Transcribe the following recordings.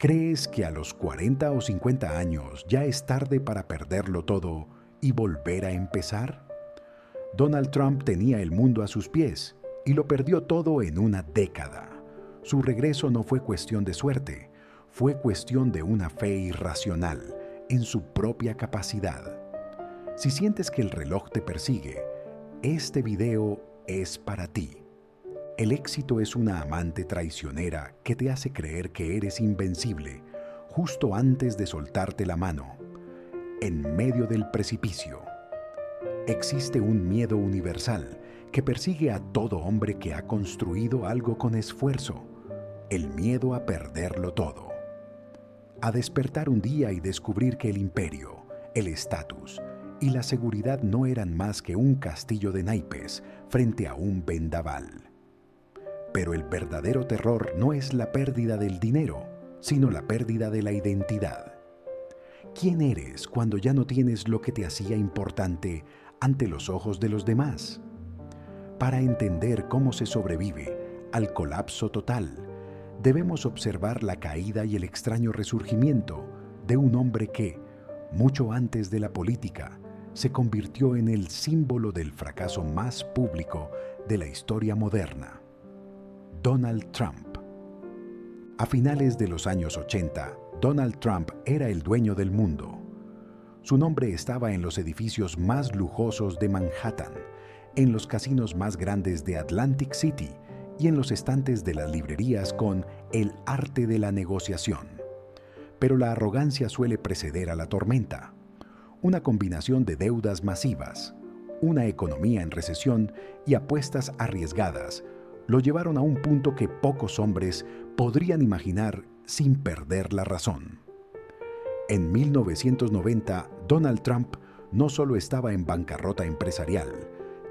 ¿Crees que a los 40 o 50 años ya es tarde para perderlo todo y volver a empezar? Donald Trump tenía el mundo a sus pies y lo perdió todo en una década. Su regreso no fue cuestión de suerte, fue cuestión de una fe irracional en su propia capacidad. Si sientes que el reloj te persigue, este video es para ti. El éxito es una amante traicionera que te hace creer que eres invencible justo antes de soltarte la mano. En medio del precipicio, existe un miedo universal que persigue a todo hombre que ha construido algo con esfuerzo. El miedo a perderlo todo. A despertar un día y descubrir que el imperio, el estatus y la seguridad no eran más que un castillo de naipes frente a un vendaval. Pero el verdadero terror no es la pérdida del dinero, sino la pérdida de la identidad. ¿Quién eres cuando ya no tienes lo que te hacía importante ante los ojos de los demás? Para entender cómo se sobrevive al colapso total, debemos observar la caída y el extraño resurgimiento de un hombre que, mucho antes de la política, se convirtió en el símbolo del fracaso más público de la historia moderna. Donald Trump. A finales de los años 80, Donald Trump era el dueño del mundo. Su nombre estaba en los edificios más lujosos de Manhattan, en los casinos más grandes de Atlantic City y en los estantes de las librerías con El arte de la negociación. Pero la arrogancia suele preceder a la tormenta. Una combinación de deudas masivas, una economía en recesión y apuestas arriesgadas lo llevaron a un punto que pocos hombres podrían imaginar sin perder la razón. En 1990, Donald Trump no solo estaba en bancarrota empresarial,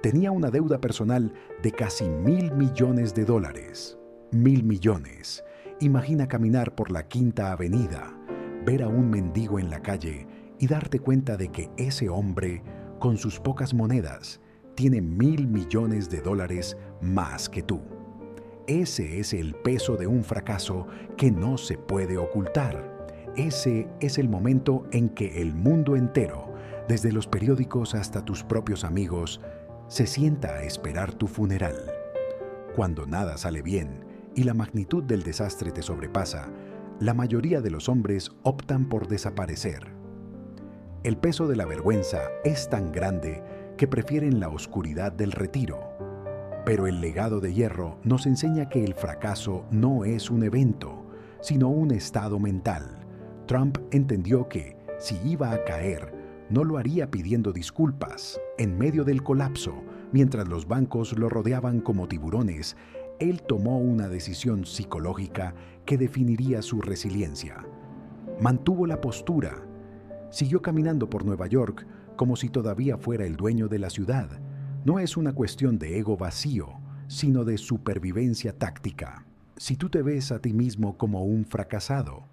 tenía una deuda personal de casi $1.000 millones. $1.000 millones. Imagina caminar por la Quinta Avenida, ver a un mendigo en la calle y darte cuenta de que ese hombre, con sus pocas monedas, tiene $1.000 millones más que tú. Ese es el peso de un fracaso que no se puede ocultar. Ese es el momento en que el mundo entero, desde los periódicos hasta tus propios amigos, se sienta a esperar tu funeral. Cuando nada sale bien y la magnitud del desastre te sobrepasa, la mayoría de los hombres optan por desaparecer. El peso de la vergüenza es tan grande que prefieren la oscuridad del retiro. Pero el legado de hierro nos enseña que el fracaso no es un evento, sino un estado mental. Trump entendió que, si iba a caer, no lo haría pidiendo disculpas. En medio del colapso, mientras los bancos lo rodeaban como tiburones, él tomó una decisión psicológica que definiría su resiliencia. Mantuvo la postura. Siguió caminando por Nueva York como si todavía fuera el dueño de la ciudad. No es una cuestión de ego vacío, sino de supervivencia táctica. Si tú te ves a ti mismo como un fracasado,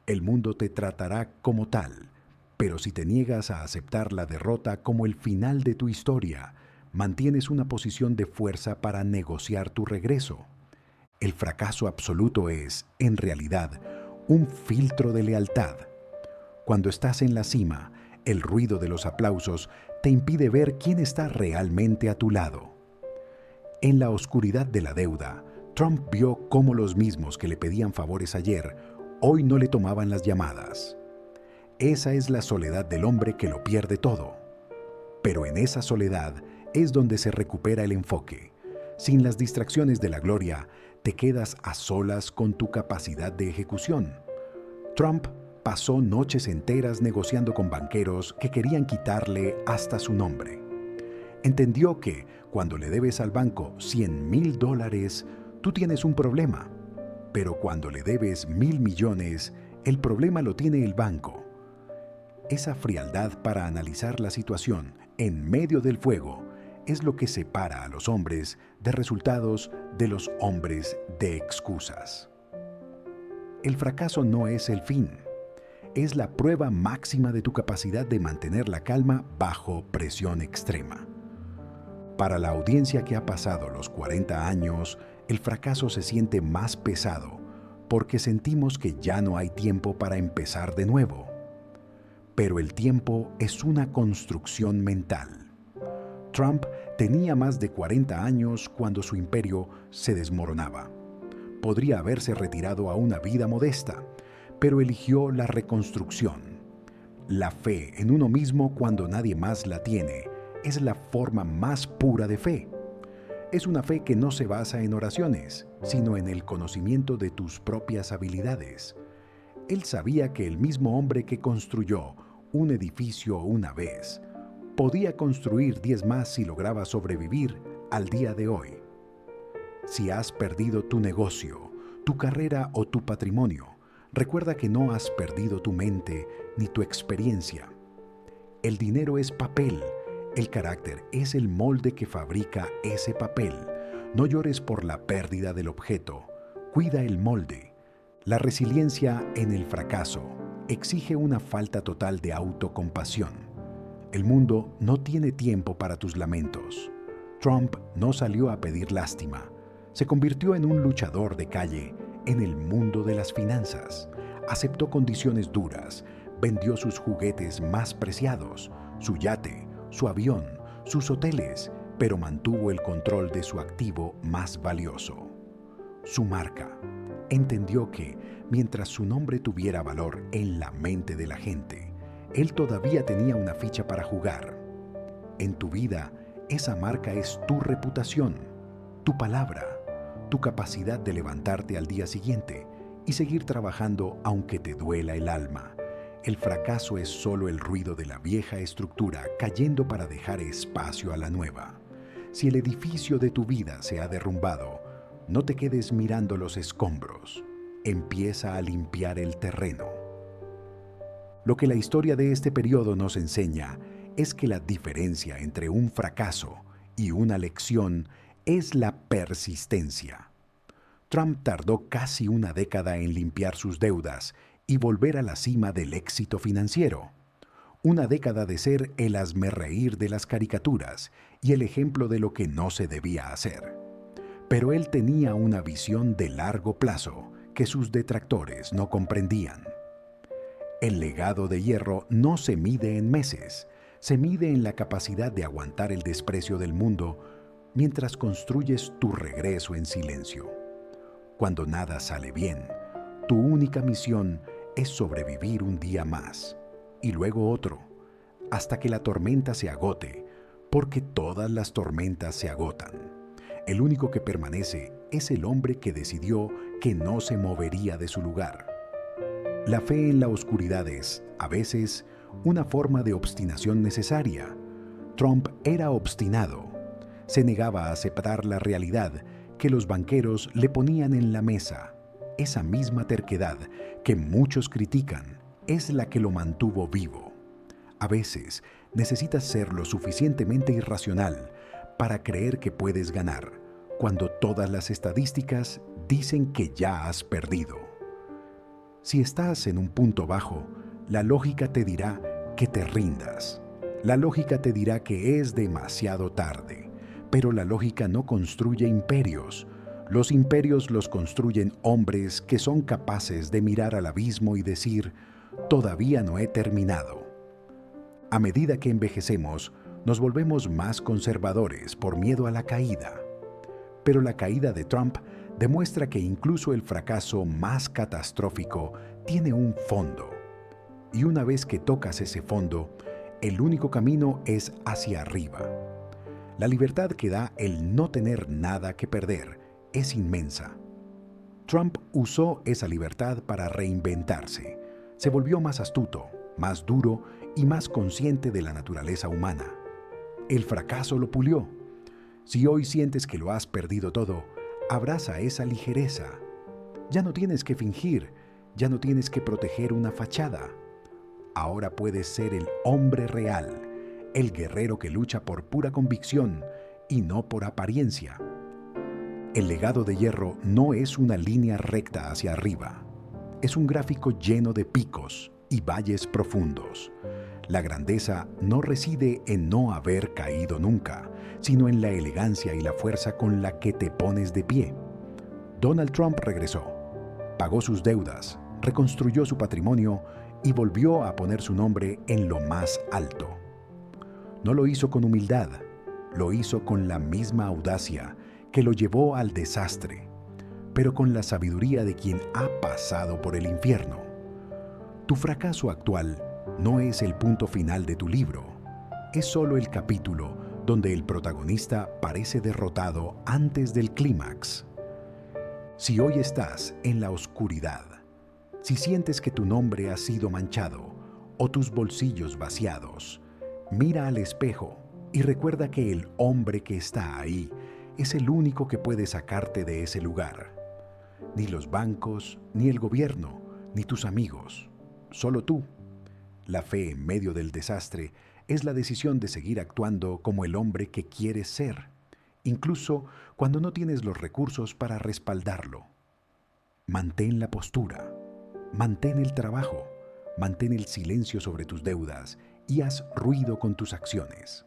el mundo te tratará como tal. Pero si te niegas a aceptar la derrota como el final de tu historia, mantienes una posición de fuerza para negociar tu regreso. El fracaso absoluto es, en realidad, un filtro de lealtad. Cuando estás en la cima, el ruido de los aplausos te impide ver quién está realmente a tu lado. En la oscuridad de la deuda, Trump vio cómo los mismos que le pedían favores ayer, hoy no le tomaban las llamadas. Esa es la soledad del hombre que lo pierde todo. Pero en esa soledad es donde se recupera el enfoque. Sin las distracciones de la gloria, te quedas a solas con tu capacidad de ejecución. Trump pasó noches enteras negociando con banqueros que querían quitarle hasta su nombre. Entendió que cuando le debes al banco $100.000, tú tienes un problema. Pero cuando le debes $1.000 millones, el problema lo tiene el banco. Esa frialdad para analizar la situación en medio del fuego es lo que separa a los hombres de resultados de los hombres de excusas. El fracaso no es el fin. Es la prueba máxima de tu capacidad de mantener la calma bajo presión extrema. Para la audiencia que ha pasado los 40 años, el fracaso se siente más pesado, porque sentimos que ya no hay tiempo para empezar de nuevo. Pero el tiempo es una construcción mental. Trump tenía más de 40 años cuando su imperio se desmoronaba. Podría haberse retirado a una vida modesta, pero eligió la reconstrucción. La fe en uno mismo cuando nadie más la tiene es la forma más pura de fe. Es una fe que no se basa en oraciones, sino en el conocimiento de tus propias habilidades. Él sabía que el mismo hombre que construyó un edificio una vez podía construir 10 más si lograba sobrevivir al día de hoy. Si has perdido tu negocio, tu carrera o tu patrimonio, recuerda que no has perdido tu mente ni tu experiencia. El dinero es papel, el carácter es el molde que fabrica ese papel. No llores por la pérdida del objeto, cuida el molde. La resiliencia en el fracaso exige una falta total de autocompasión. El mundo no tiene tiempo para tus lamentos. Trump no salió a pedir lástima. Se convirtió en un luchador de calle en el mundo de las finanzas. Aceptó condiciones duras, vendió sus juguetes más preciados, su yate, su avión, sus hoteles, pero mantuvo el control de su activo más valioso, su marca. Entendió que, mientras su nombre tuviera valor en la mente de la gente, él todavía tenía una ficha para jugar. En tu vida, esa marca es tu reputación, tu palabra, tu capacidad de levantarte al día siguiente y seguir trabajando aunque te duela el alma. El fracaso es solo el ruido de la vieja estructura cayendo para dejar espacio a la nueva. Si el edificio de tu vida se ha derrumbado, no te quedes mirando los escombros. Empieza a limpiar el terreno. Lo que la historia de este periodo nos enseña es que la diferencia entre un fracaso y una lección es la persistencia. Trump tardó casi una década en limpiar sus deudas y volver a la cima del éxito financiero. Una década de ser el hazmerreír de las caricaturas y el ejemplo de lo que no se debía hacer. Pero él tenía una visión de largo plazo que sus detractores no comprendían. El legado de hierro no se mide en meses, se mide en la capacidad de aguantar el desprecio del mundo mientras construyes tu regreso en silencio. Cuando nada sale bien, tu única misión es sobrevivir un día más, y luego otro, hasta que la tormenta se agote, porque todas las tormentas se agotan. El único que permanece es el hombre que decidió que no se movería de su lugar. La fe en la oscuridad es, a veces, una forma de obstinación necesaria. Trump era obstinado. Se negaba a aceptar la realidad que los banqueros le ponían en la mesa. Esa misma terquedad que muchos critican es la que lo mantuvo vivo. A veces necesitas ser lo suficientemente irracional para creer que puedes ganar, cuando todas las estadísticas dicen que ya has perdido. Si estás en un punto bajo, la lógica te dirá que te rindas. La lógica te dirá que es demasiado tarde, pero la lógica no construye imperios. Los imperios los construyen hombres que son capaces de mirar al abismo y decir, todavía no he terminado. A medida que envejecemos, nos volvemos más conservadores por miedo a la caída. Pero la caída de Trump demuestra que incluso el fracaso más catastrófico tiene un fondo. Y una vez que tocas ese fondo, el único camino es hacia arriba. La libertad que da el no tener nada que perder es inmensa. Trump usó esa libertad para reinventarse. Se volvió más astuto, más duro y más consciente de la naturaleza humana. El fracaso lo pulió. Si hoy sientes que lo has perdido todo, abraza esa ligereza. Ya no tienes que fingir, ya no tienes que proteger una fachada. Ahora puedes ser el hombre real, el guerrero que lucha por pura convicción y no por apariencia. El legado de hierro no es una línea recta hacia arriba. Es un gráfico lleno de picos y valles profundos. La grandeza no reside en no haber caído nunca, sino en la elegancia y la fuerza con la que te pones de pie. Donald Trump regresó. Pagó sus deudas, reconstruyó su patrimonio y volvió a poner su nombre en lo más alto. No lo hizo con humildad, lo hizo con la misma audacia que lo llevó al desastre, pero con la sabiduría de quien ha pasado por el infierno. Tu fracaso actual no es el punto final de tu libro, es solo el capítulo donde el protagonista parece derrotado antes del clímax. Si hoy estás en la oscuridad, si sientes que tu nombre ha sido manchado o tus bolsillos vaciados, mira al espejo y recuerda que el hombre que está ahí es el único que puede sacarte de ese lugar. Ni los bancos, ni el gobierno, ni tus amigos, solo tú. La fe en medio del desastre es la decisión de seguir actuando como el hombre que quieres ser, incluso cuando no tienes los recursos para respaldarlo. Mantén la postura, mantén el trabajo, mantén el silencio sobre tus deudas y haz ruido con tus acciones.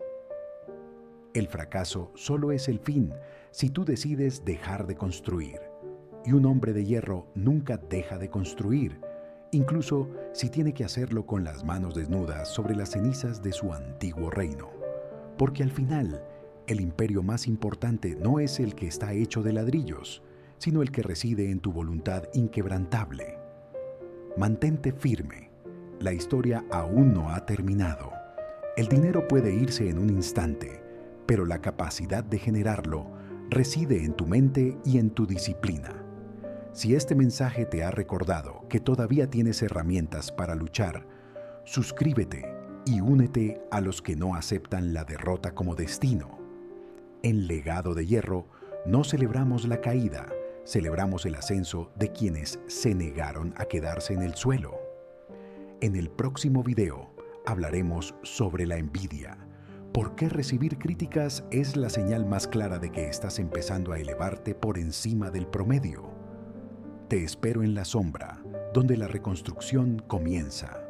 El fracaso solo es el fin si tú decides dejar de construir. Y un hombre de hierro nunca deja de construir, incluso si tiene que hacerlo con las manos desnudas sobre las cenizas de su antiguo reino. Porque al final, el imperio más importante no es el que está hecho de ladrillos, sino el que reside en tu voluntad inquebrantable. Mantente firme. La historia aún no ha terminado. El dinero puede irse en un instante, pero la capacidad de generarlo reside en tu mente y en tu disciplina. Si este mensaje te ha recordado que todavía tienes herramientas para luchar, suscríbete y únete a los que no aceptan la derrota como destino. En Legado de Hierro no celebramos la caída, celebramos el ascenso de quienes se negaron a quedarse en el suelo. En el próximo video hablaremos sobre la envidia. ¿Por qué recibir críticas es la señal más clara de que estás empezando a elevarte por encima del promedio? Te espero en la sombra, donde la reconstrucción comienza.